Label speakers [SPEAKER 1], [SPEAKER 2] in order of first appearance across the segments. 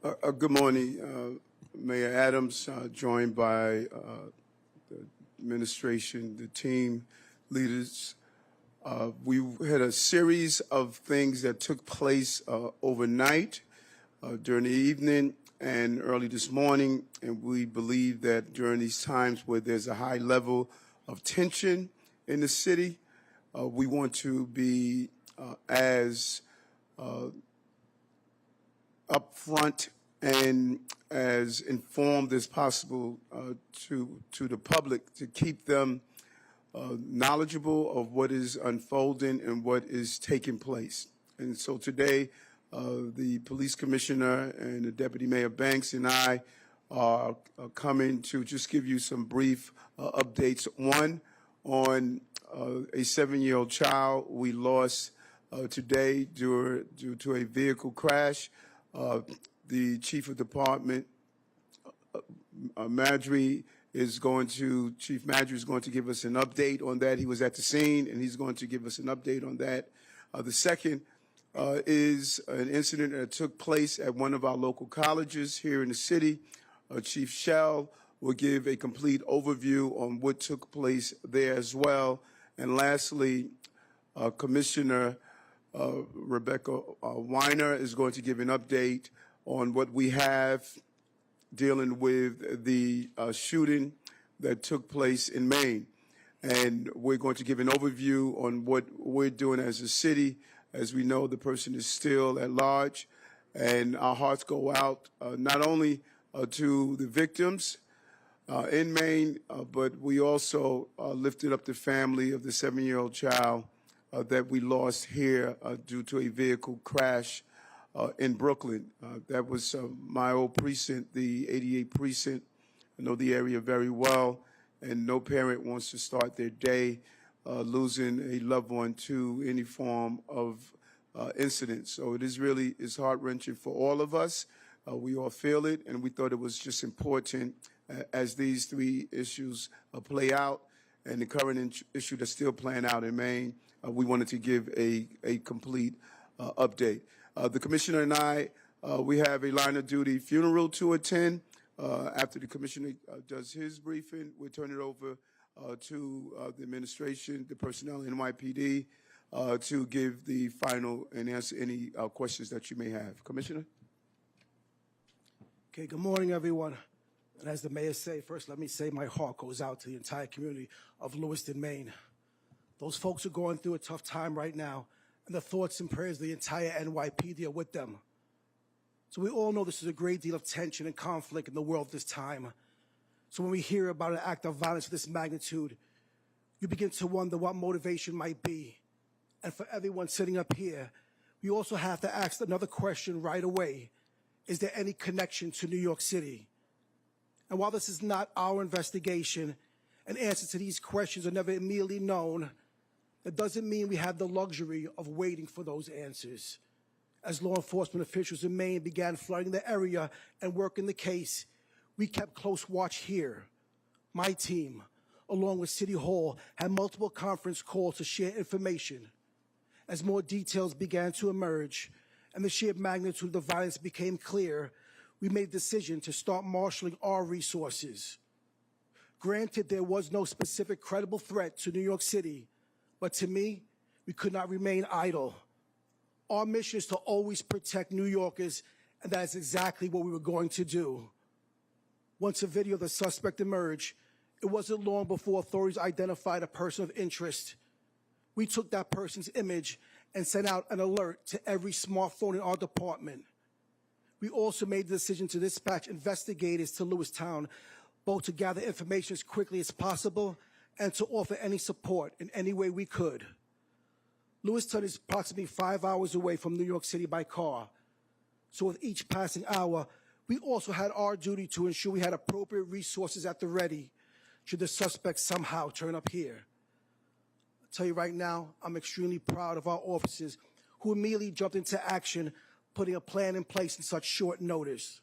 [SPEAKER 1] Good morning, Mayor Adams, joined by the administration, the team leaders. We had a series of things that took place overnight, during the evening, and early this morning, and we believe that during these times where there's a high level of tension in the city, we want to be as upfront and as informed as possible to the public, to keep them knowledgeable of what is unfolding and what is taking place. And so today, the police commissioner and the deputy mayor Banks and I are coming to just give you some brief updates. One, on a 7-year-old child we lost today due to a vehicle crash. The chief of department, Chief Madry is going to give us an update on that. He was at the scene, and he's going to give us an update on that. The second is an incident that took place at one of our local colleges here in the city. Chief Shell will give a complete overview on what took place there as well. And lastly, Commissioner Rebecca Weiner is going to give an update on what we have dealing with the shooting that took place in Maine. And we're going to give an overview on what we're doing as a city. As we know, the person is still at large, and our hearts go out not only to the victims in Maine, but we also lifted up the family of the 7-year-old child that we lost here due to a vehicle crash in Brooklyn. That was my old precinct, the 88 precinct. I know the area very well, and no parent wants to start their day losing a loved one to any form of incident. So it is heart-wrenching for all of us. We all feel it, and we thought it was just important as these three issues play out, and the current issue that's still playing out in Maine. We wanted to give a complete update. The commissioner and I, we have a line of duty funeral to attend. After the commissioner does his briefing, we'll turn it over to the administration, the personnel, NYPD, to give the final and answer any questions that you may have. Commissioner?
[SPEAKER 2] Okay, good morning, everyone. And as the mayor said, first let me say my heart goes out to the entire community of Lewiston, Maine. Those folks are going through a tough time right now, and the thoughts and prayers of the entire NYPD are with them. So we all know this is a great deal of tension and conflict in the world this time. So when we hear about an act of violence of this magnitude, you begin to wonder what motivation might be. And for everyone sitting up here, we also have to ask another question right away. Is there any connection to New York City? And while this is not our investigation, and answers to these questions are never immediately known, that doesn't mean we have the luxury of waiting for those answers. As law enforcement officials in Maine began flooding the area and working the case, we kept close watch here. My team, along with City Hall, had multiple conference calls to share information. As more details began to emerge and the sheer magnitude of the violence became clear, we made a decision to start marshaling our resources. Granted, there was no specific credible threat to New York City, but to me, we could not remain idle. Our mission is to always protect New Yorkers, and that is exactly what we were going to do. Once a video of the suspect emerged, it wasn't long before authorities identified a person of interest. We took that person's image and sent out an alert to every smartphone in our department. We also made the decision to dispatch investigators to Lewistown, both to gather information as quickly as possible and to offer any support in any way we could. Lewistown is approximately 5 hours away from New York City by car. So with each passing hour, we also had our duty to ensure we had appropriate resources at the ready should the suspect somehow turn up here. I'll tell you right now, I'm extremely proud of our officers who immediately jumped into action, putting a plan in place in such short notice.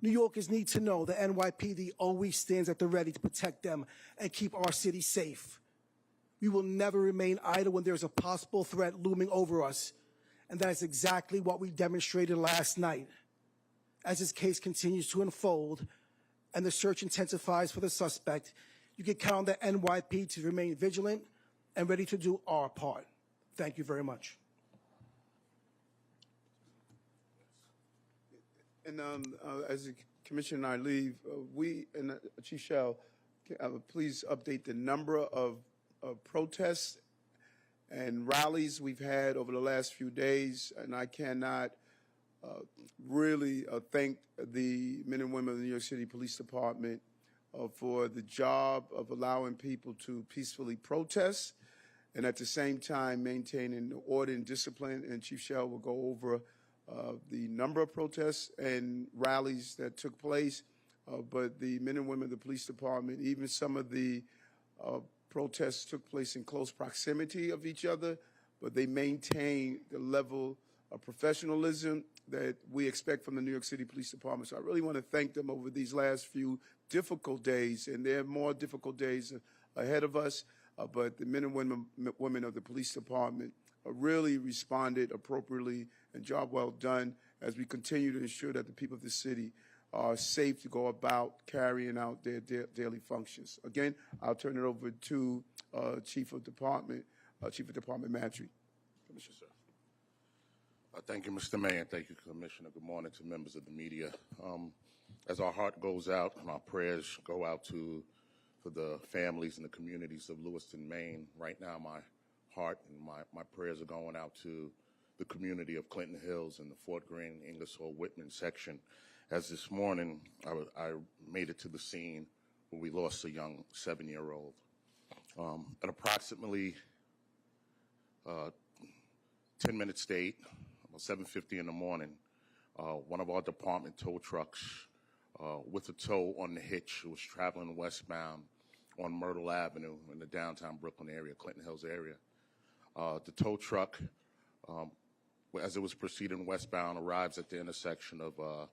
[SPEAKER 2] New Yorkers need to know the NYPD always stands at the ready to protect them and keep our city safe. We will never remain idle when there's a possible threat looming over us, and that is exactly what we demonstrated last night. as this case continues to unfold and the search intensifies for the suspect, you can count on the NYPD to remain vigilant and ready to do our part. Thank you very much.
[SPEAKER 1] And as the Commissioner and I leave, we and Chief Shell, please update the number of protests and rallies we've had over the last few days. And I cannot really thank the men and women of the New York City Police Department for the job of allowing people to peacefully protest and at the same time maintaining order and discipline. And Chief Shell will go over the number of protests and rallies that took place, but the men and women of the police department, even some of the protests took place in close proximity of each other, but they maintained the level of professionalism that we expect from the New York City Police Department. So I really want to thank them over these last few difficult days, and there are more difficult days ahead of us, but the men and women of the police department really responded appropriately, and job well done as we continue to ensure that the people of the city are safe to go about carrying out their daily functions. Again, I'll turn it over to Chief of Department Mantry. Commissioner, sir.
[SPEAKER 3] Thank you, Mr. Mayor, and thank you, Commissioner. Good morning to members of the media. As our heart goes out and our prayers go out for the families and the communities of Lewiston, Maine, right now my heart and my prayers are going out to the community of Clinton Hills and the Fort Greene, Ingersoll, Whitman section. As this morning, I made it to the scene where we lost a young 7-year-old. At approximately 10 minutes date, about 7:50 in the morning, one of our department tow trucks with a tow on the hitch was traveling westbound on Myrtle Avenue in the downtown Brooklyn area, Clinton Hills area. The tow truck, as it was proceeding westbound, arrives at the intersection of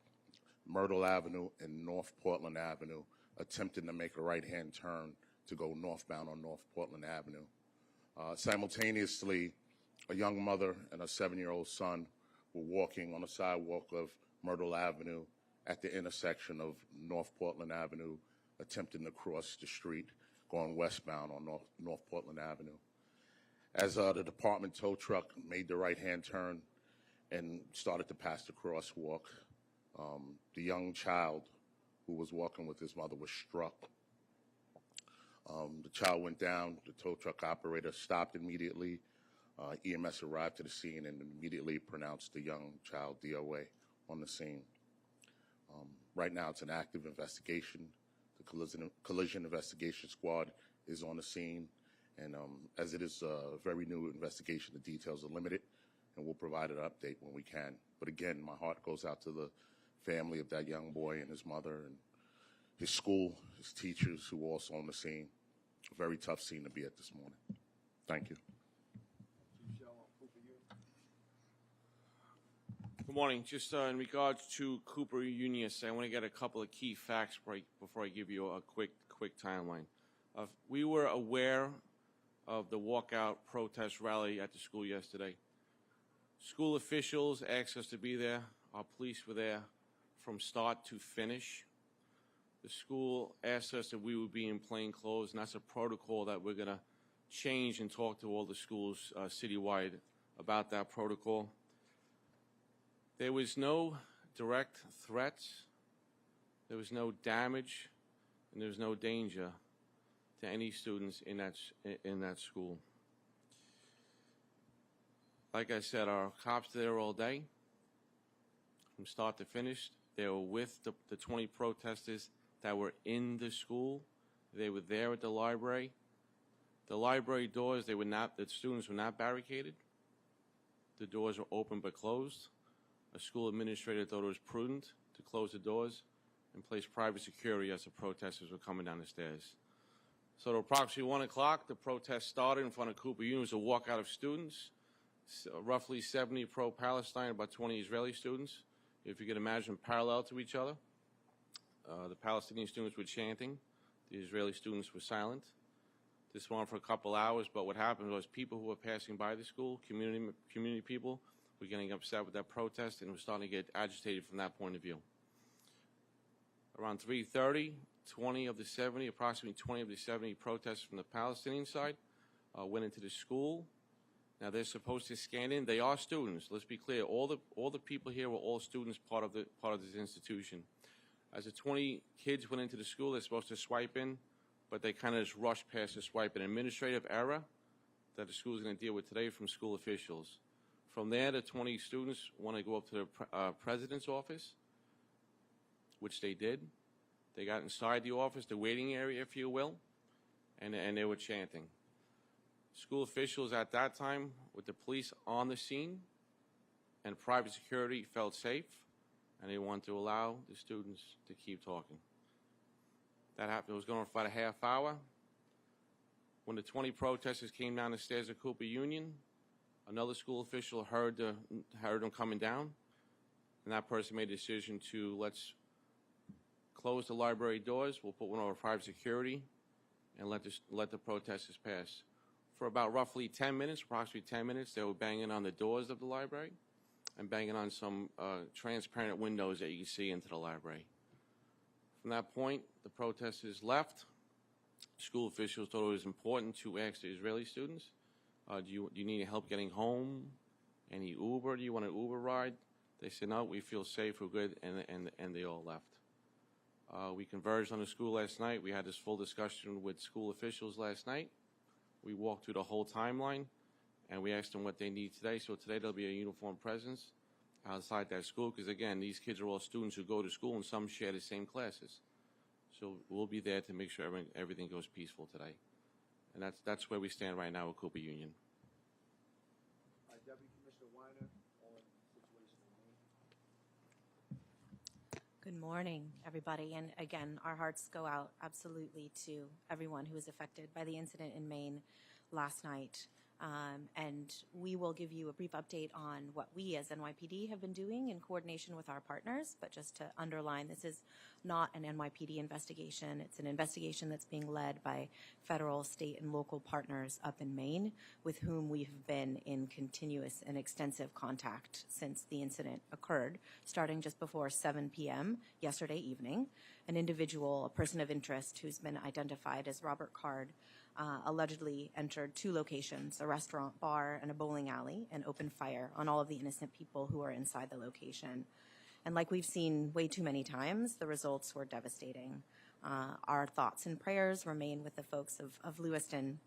[SPEAKER 3] Myrtle Avenue and North Portland Avenue, attempting to make a right-hand turn to go northbound on North Portland Avenue. Simultaneously, a young mother and a 7-year-old son were walking on the sidewalk of Myrtle Avenue at the intersection of North Portland Avenue, attempting to cross the street going westbound on North Portland Avenue. As the department tow truck made the right-hand turn and started to pass the crosswalk, the young child who was walking with his mother was struck. The child went down. The tow truck operator stopped immediately. EMS arrived to the scene and immediately pronounced the young child DOA on the scene. Right now, it's an active investigation. The collision investigation squad is on the scene, and as it is a very new investigation, the details are limited, and we'll provide an update when we can. But again, my heart goes out to the family of that young boy and his mother and his school, his teachers who were also on the scene. A very tough scene to be at this morning. Thank you.
[SPEAKER 4] Good morning. Just in regards to Cooper Unius, I want to get a couple of key facts before I give you a quick timeline. We were aware of the walkout protest rally at the school yesterday. School officials asked us to be there. Our police were there from start to finish. The school asked us if we would be in plain clothes, and that's a protocol that we're going to change and talk to all the schools citywide about that protocol. There was no direct threats, there was no damage, and there was no danger to any students in that school. Like I said, our cops were there all day, from start to finish. They were with the 20 protesters that were in the school. They were there at the library. The library doors, the students were not barricaded. The doors were open but closed. A school administrator thought it was prudent to close the doors and place private security as the protesters were coming down the stairs. So at approximately 1 o'clock, the protest started in front of Cooper Union. It was a walkout of students, roughly 70 pro-Palestine, about 20 Israeli students. If you can imagine, parallel to each other. The Palestinian students were chanting. The Israeli students were silent. This went on for a couple hours, but what happened was people who were passing by the school, community people, were getting upset with that protest and were starting to get agitated from that point of view. Around 3:30, approximately 20 of the 70 protesters from the Palestinian side went into the school. Now they're supposed to scan in. They are students. Let's be clear. All the people here were all students, part of this institution. As the 20 kids went into the school, they're supposed to swipe in, but they kind of just rushed past the swipe. An administrative error that the school is going to deal with today from school officials. From there, the 20 students want to go up to the president's office, which they did. They got inside the office, the waiting area, if you will, and they were chanting. School officials at that time, with the police on the scene and private security, felt safe, and they wanted to allow the students to keep talking. That happened. It was going on for about a half hour. When the 20 protesters came down the stairs of Cooper Union, another school official heard them coming down, and that person made a decision to let's close the library doors. We'll put one over private security, and let the protesters pass. For about roughly 10 minutes, approximately 10 minutes, they were banging on the doors of the library and banging on some transparent windows that you can see into the library. From that point, the protesters left. School officials thought it was important to ask the Israeli students, do you need help getting home? Any Uber? Do you want an Uber ride? They said, no, we feel safe, we're good, and they all left. We converged on the school last night. We had this full discussion with school officials last night. We walked through the whole timeline, and we asked them what they need today. So today there'll be a uniform presence outside that school, because again, these kids are all students who go to school, and some share the same classes. So we'll be there to make sure everything goes peaceful today. And that's where we stand right now with Cooper Union.
[SPEAKER 5] Deputy Commissioner Weiner on the situation in Maine.
[SPEAKER 6] Good morning, everybody. And again, our hearts go out absolutely to everyone who was affected by the incident in Maine last night. And we will give you a brief update on what we as NYPD have been doing in coordination with our partners. But just to underline, this is not an NYPD investigation. It's an investigation that's being led by federal, state, and local partners up in Maine, with whom we've been in continuous and extensive contact since the incident occurred, starting just before 7 p.m. yesterday evening. An individual, a person of interest who's been identified as Robert Card, allegedly entered 2 locations, a restaurant, bar, and a bowling alley, and opened fire on all of the innocent people who were inside the location. And like we've seen way too many times, the results were devastating. Our thoughts and prayers remain with the folks of Lewiston.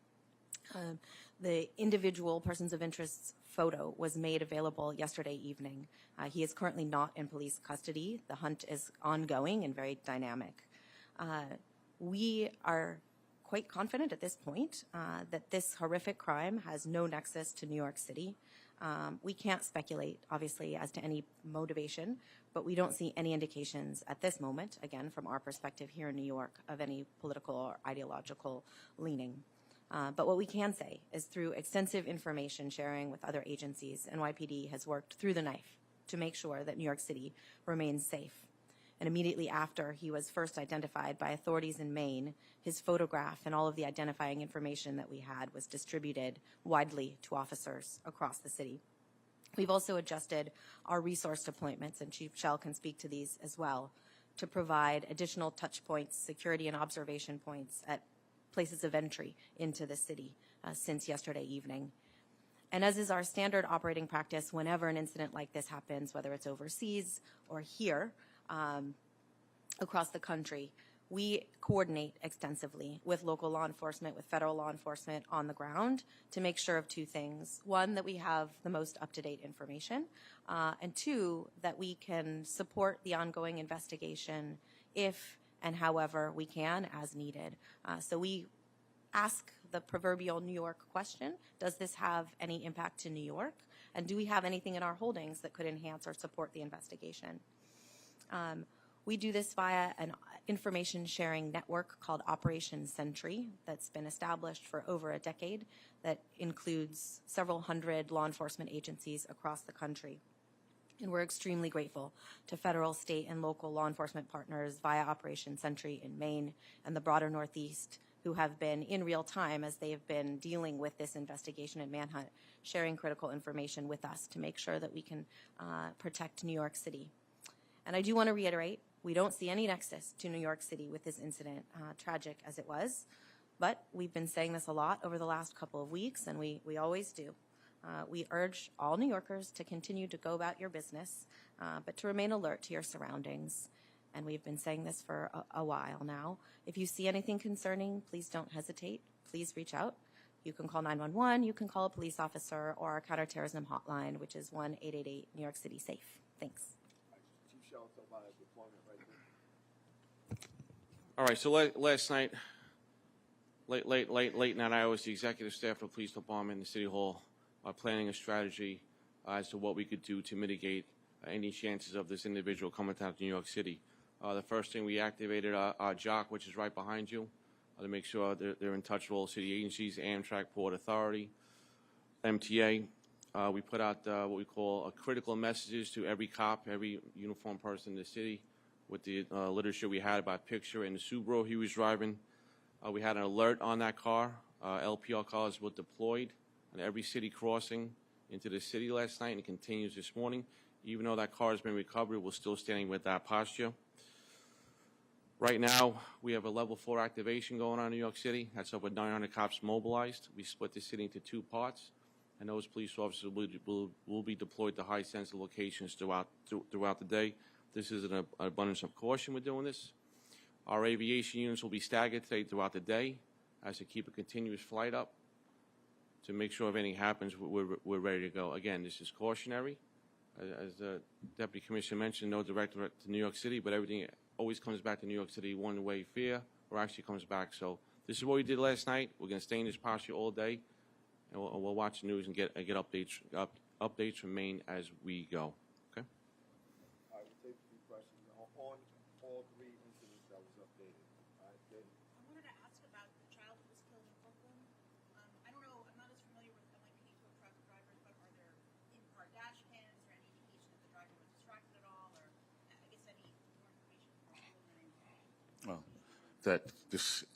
[SPEAKER 6] The individual persons of interest photo was made available yesterday evening. He is currently not in police custody. The hunt is ongoing and very dynamic. We are quite confident at this point that this horrific crime has no nexus to New York City. We can't speculate, obviously, as to any motivation, but we don't see any indications at this moment, again, from our perspective here in New York, of any political or ideological leaning. But what we can say is through extensive information sharing with other agencies, NYPD has worked through the knife to make sure that New York City remains safe. And immediately after he was first identified by authorities in Maine, his photograph and all of the identifying information that we had was distributed widely to officers across the city. We've also adjusted our resource deployments, and Chief Shell can speak to these as well, to provide additional touch points, security and observation points at places of entry into the city since yesterday evening. And as is our standard operating practice, whenever an incident like this happens, whether it's overseas or here, across the country, we coordinate extensively with local law enforcement, with federal law enforcement on the ground to make sure of 2 things. 1, that we have the most up-to-date information, and 2, that we can support the ongoing investigation if and however we can as needed. So we ask the proverbial New York question: does this have any impact to New York? And do we have anything in our holdings that could enhance or support the investigation? We do this via an information sharing network called Operation Sentry that's been established for over a decade, that includes several hundred law enforcement agencies across the country. And we're extremely grateful to federal, state, and local law enforcement partners via Operation Sentry in Maine and the broader Northeast, who have been in real time as they have been dealing with this investigation and manhunt, sharing critical information with us to make sure that we can protect New York City. And I do want to reiterate, We don't see any nexus to New York City with this incident, tragic as it was. But we've been saying this a lot over the last couple of weeks, and we always do. We urge all New Yorkers to continue to go about your business, but to remain alert to your surroundings. And we've been saying this for a while now. If you see anything concerning, please don't hesitate. Please reach out. You can call 911, you can call a police officer, or our counterterrorism hotline, which is 1-888 New York City Safe. Thanks.
[SPEAKER 5] Chief Shelton, about deployment right there.
[SPEAKER 4] All right, so last night, late night, I was the executive staff of the police department in the City Hall, planning a strategy as to what we could do to mitigate any chances of this individual coming down to New York City. The first thing, we activated our JOC, which is right behind you, to make sure they're in touch with all city agencies, Amtrak, Port Authority, MTA. We put out what we call critical messages to every cop, every uniformed person in the city, with the literature we had about picture and the Subaru he was driving. We had an alert on that car. LPR cars were deployed on every city crossing into the city last night, and it continues this morning. Even though that car has been recovered, we're still standing with that posture. Right now, we have a level 4 activation going on in New York City. That's over 900 cops mobilized. We split the city into 2 parts, and those police officers will be deployed to high sensitive locations throughout the day. This is an abundance of caution we're doing this. Our aviation units will be staggered today throughout the day as to keep a continuous flight up to make sure if anything happens, we're ready to go. Again, this is cautionary. As the Deputy Commissioner mentioned, no direct to New York City, but everything always comes back to New York City one-way fare, or actually comes back. So this is what we did last night. We're going to stay in this posture all day, and we'll watch the news and get updates from Maine as we go. Okay?
[SPEAKER 5] All right, we'll take a few questions on all 3 incidents that was updated. All right, David.
[SPEAKER 7] I wanted to ask about the child who was killed in Brooklyn. I don't know, I'm not as familiar with NYPD tow truck drivers, but are there in-car dash cams or any indication that the driver was distracted at all, or I guess any more information from preliminary?
[SPEAKER 3] Well, that this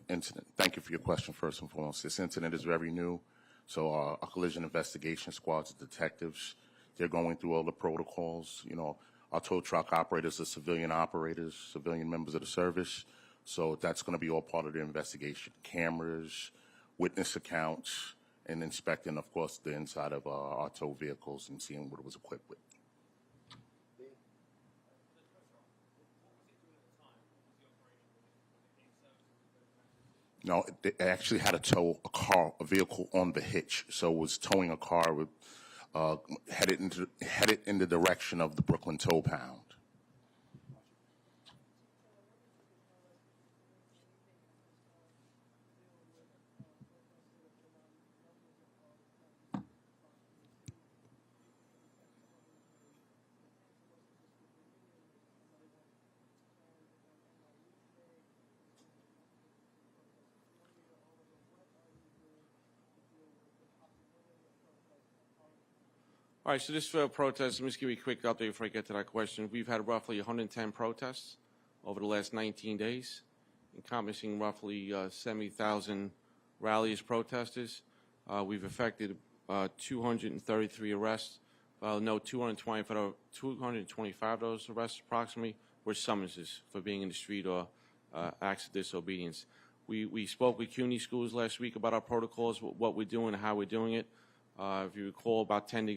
[SPEAKER 3] incident, thank you for your question first and foremost. This incident is very new, so our collision investigation squads, detectives, they're going through all the protocols. You know, our tow truck operators are civilian operators, civilian members of the service, so that's going to be all part of the investigation. Cameras, witness accounts, and inspecting, of course, the inside of our tow vehicles and seeing what it was equipped with. No, they actually had to tow a vehicle on the hitch, so it was towing a car with, headed in the direction of the Brooklyn tow pound.
[SPEAKER 4] All right, so this protest, let me just give you a quick update before I get to that question. We've had roughly 110 protests over the last 19 days, encompassing roughly 70,000 rallies, protesters. We've effected 233 arrests. 225 of those arrests approximately were summonses for being in the street or acts of disobedience. We spoke with CUNY schools last week about our protocols, what we're doing and how we're doing it. If you recall, about 10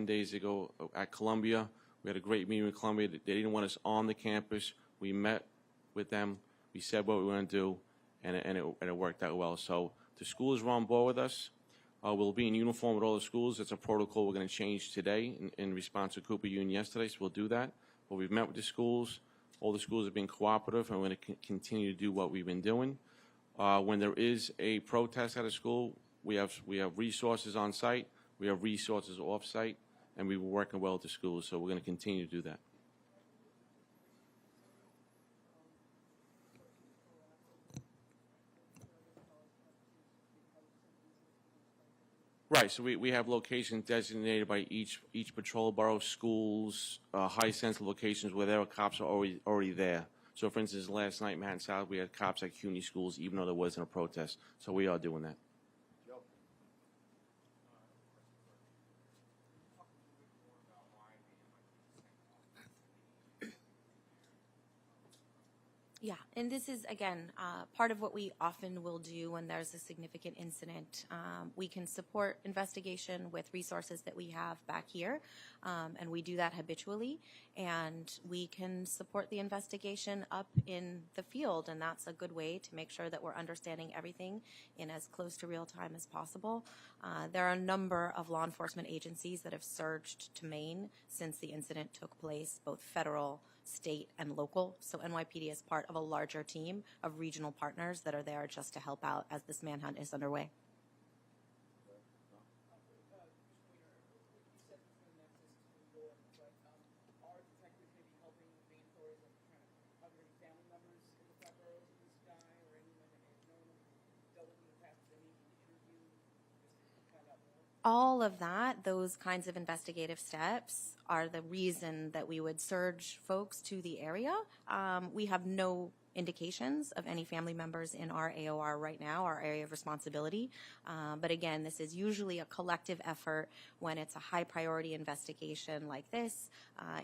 [SPEAKER 4] days ago at Columbia, we had a great meeting with Columbia. They didn't want us on the campus. We met with them. We said what we were going to do, and it worked out well. So the schools were on board with us. We'll be in uniform with all the schools. It's a protocol we're going to change today in response to Cooper Union yesterday, so we'll do that. But we've met with the schools. All the schools have been cooperative, and we're going to continue to do what we've been doing. When there is a protest at a school, we have resources on site, we have resources off site, and we were working well with the schools, so we're going to continue to do that. Right, so we have locations designated by each patrol borough, schools, high sensitive locations where there are cops are already there. So, for instance, last night in Manhattan South, we had cops at CUNY schools, even though there wasn't a protest. So we are doing that.
[SPEAKER 6] Yeah, and this is, again, part of what we often will do when there's a significant incident. We can support investigation with resources that we have back here, and we do that habitually. And we can support the investigation up in the field, and that's a good way to make sure that we're understanding everything in as close to real time as possible. There are a number of law enforcement agencies that have surged to Maine since the incident took place, both federal, state, and local. So NYPD is part of a larger team of regional partners that are there just to help out as this manhunt is underway. All of that, those kinds of investigative steps are the reason that we would surge folks to the area. We have no indications of any family members in our AOR right now, our area of responsibility. But again, this is usually a collective effort when it's a high priority investigation like this,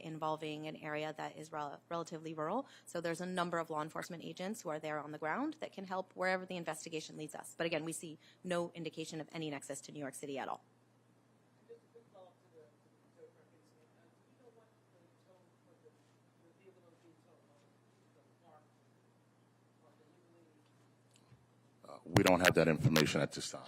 [SPEAKER 6] involving an area that is relatively rural. So there's a number of law enforcement agents who are there on the ground that can help wherever the investigation leads us. But again, we see no indication of any nexus to New York City at all.
[SPEAKER 3] We don't have that information at this time.